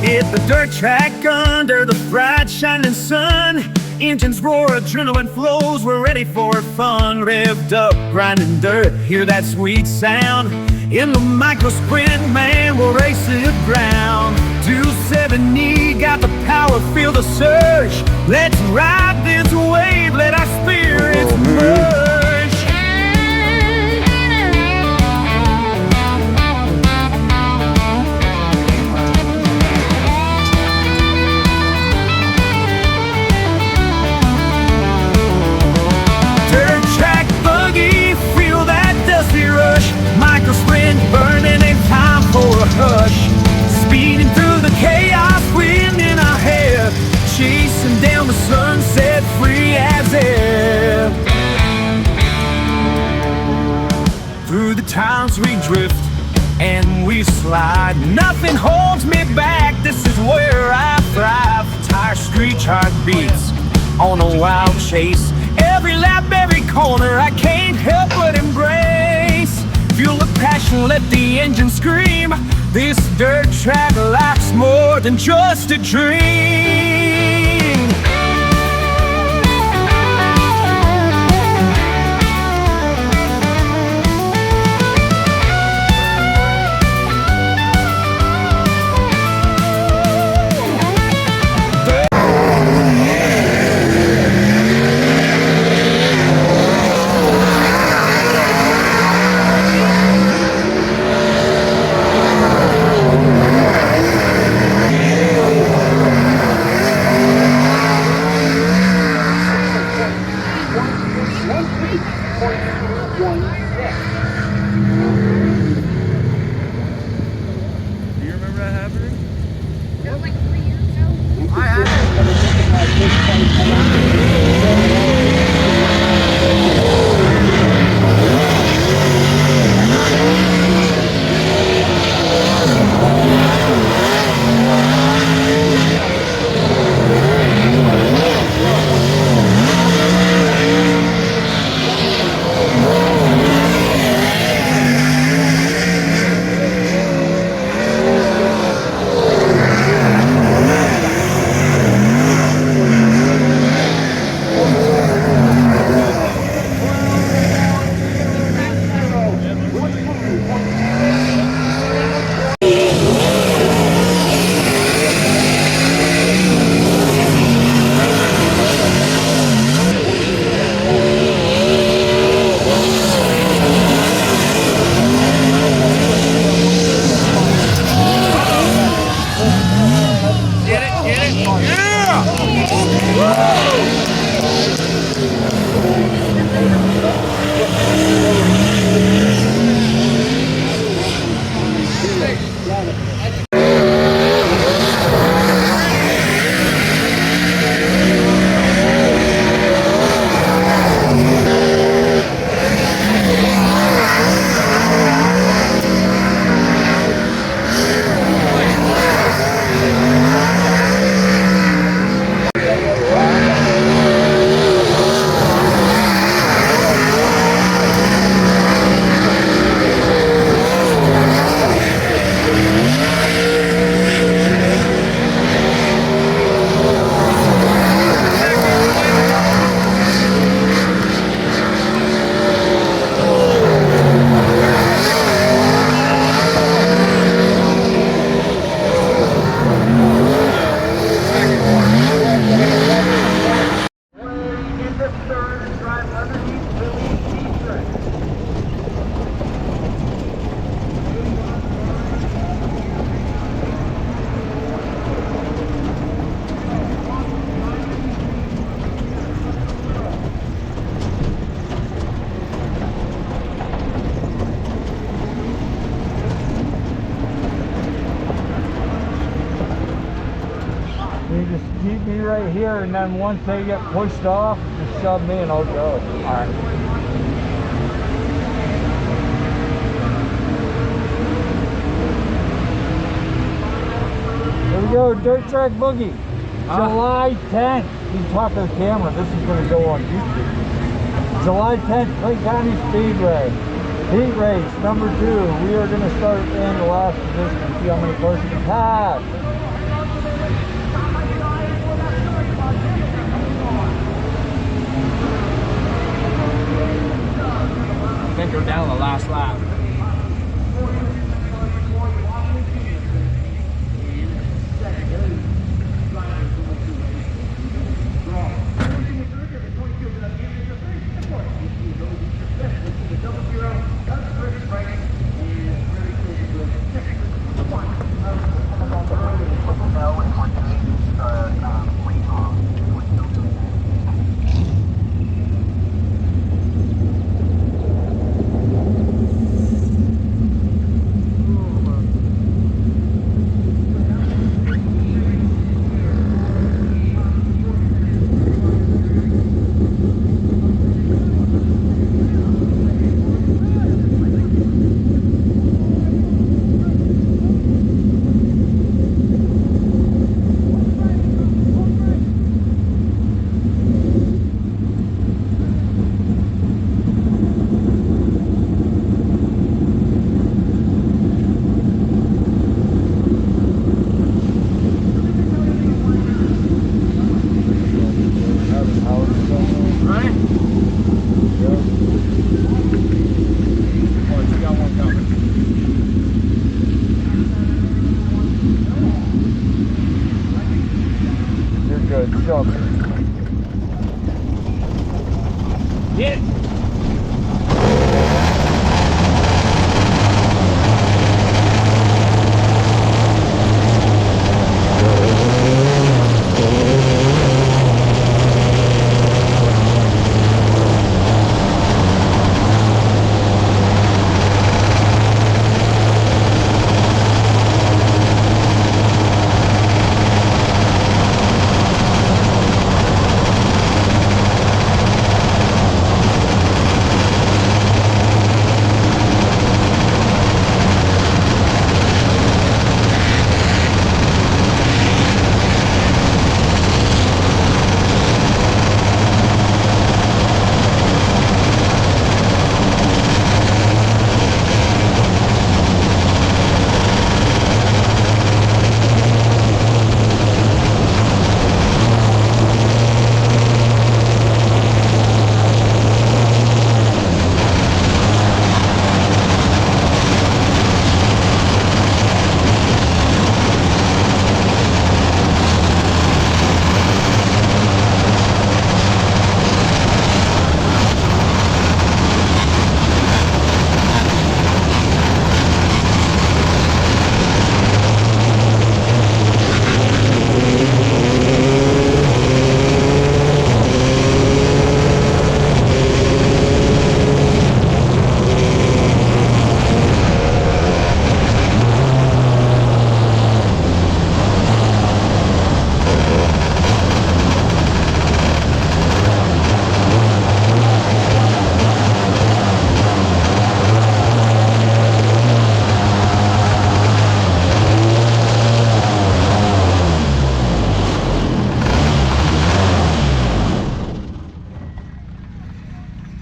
Hit the dirt track under the bright shining sun. Engines roar, adrenaline flows, we're ready for fun. Revved up, grinding dirt, hear that sweet sound. In the micro sprint, man, we'll race the ground. 270, got the power, feel the surge. Let's ride this wave, let our spirits merge. Micro sprint burning in time for a hush. Speeding through the chaos, wind in our hair. Chasing down the sunset, free as air. Through the towns we drift and we slide. Nothing holds me back, this is where I thrive. Tires screech, heart beats on a wild chase. Every lap, every corner, I can't help but embrace. Fuel the passion, let the engine scream. This dirt track life's more than just a dream. Keep me right here, and then once they get pushed off, just shove me and I'll go. Alright. Here we go, Dirt Track Boogie. July 10th. You can talk to the camera, this is going to go on YouTube. July 10th, Clay County Speedway. Heat race number 2. We are going to start in the last position and see how many cars we can pass. I think we're down the last lap.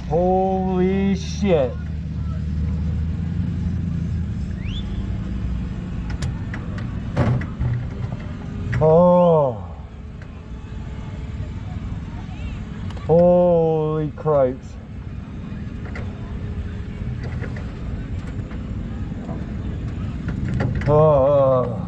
Holy shit. Oh. Holy cripes. Oh.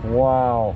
Wow.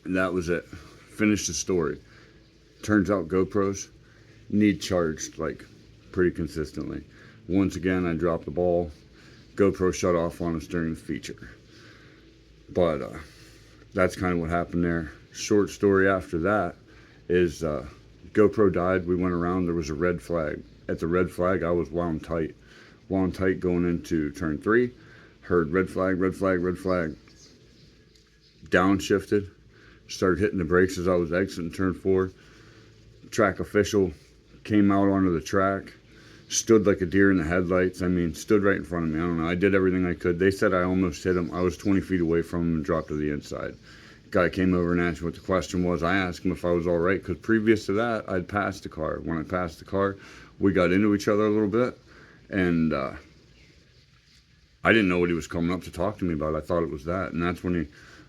And that was it. Finished the story. Turns out GoPros need charged like pretty consistently. Once again, I dropped the ball. GoPro shut off on us during the feature. But that's kind of what happened there. Short story after that is GoPro died. We went around. There was a red flag. At the red flag, I was wound tight. Wound tight going into turn 3. Heard red flag, red flag, red flag. Downshifted. Started hitting the brakes as I was exiting turn 4. Track official came out onto the track. Stood like a deer in the headlights. I mean, stood right in front of me. I don't know. I did everything I could. They said I almost hit him. I was 20 feet away from him and dropped to the inside. Guy came over and asked me what the question was. I asked him if I was all right, because previous to that, I'd passed the car. When I passed the car, we got into each other a little bit, and I didn't know what he was coming up to talk to me about. I thought it was that, and that's when he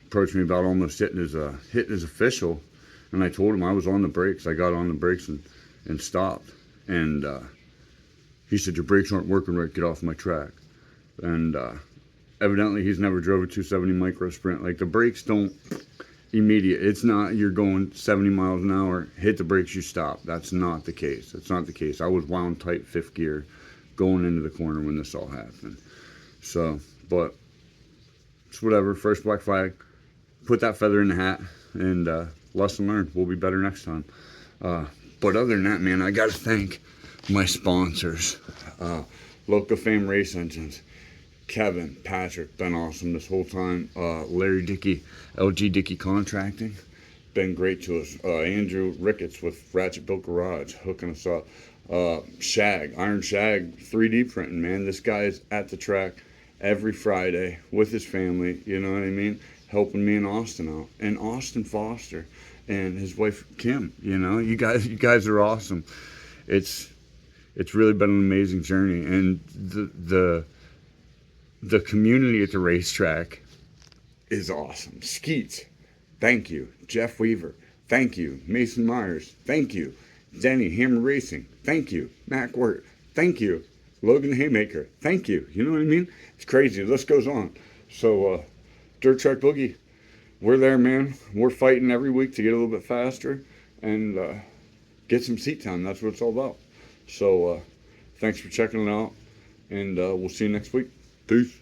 approached me about almost hitting his official, and I told him I was on the brakes. I got on the brakes and stopped, and he said, "Your brakes aren't working right, get off my track." And evidently he's never drove a 270 micro sprint. Like, the brakes don't immediate. It's not you're going 70 miles an hour, hit the brakes, you stop. That's not the case. That's not the case. I was wound tight 5th gear going into the corner when this all happened. So, but it's whatever. First black flag. Put that feather in the hat, and lesson learned. We'll be better next time. But other than that, man, I got to thank my sponsors. Local Fame Race Engines. Kevin, Patrick, been awesome this whole time. Larry Dickey, LG Dickey Contracting, been great to us. Andrew Ricketts with Ratchet Built Garage, hooking us up. Shag, Iron Shag, 3D printing, man. This guy is at the track every Friday with his family, you know what I mean? Helping me and Austin out. And Austin Foster and his wife Kim, you know, you guys are awesome. It's really been an amazing journey, and the community at the racetrack is awesome. Skeets, thank you. Jeff Weaver, thank you. Mason Myers, thank you. Denny Hammer Racing, thank you. Mac Wirt, thank you. Logan Haymaker, thank you. You know what I mean? It's crazy. The list goes on. So Dirt Track Boogie, we're there, man. We're fighting every week to get a little bit faster and get some seat time. That's what it's all about. So thanks for checking it out, and we'll see you next week. Peace.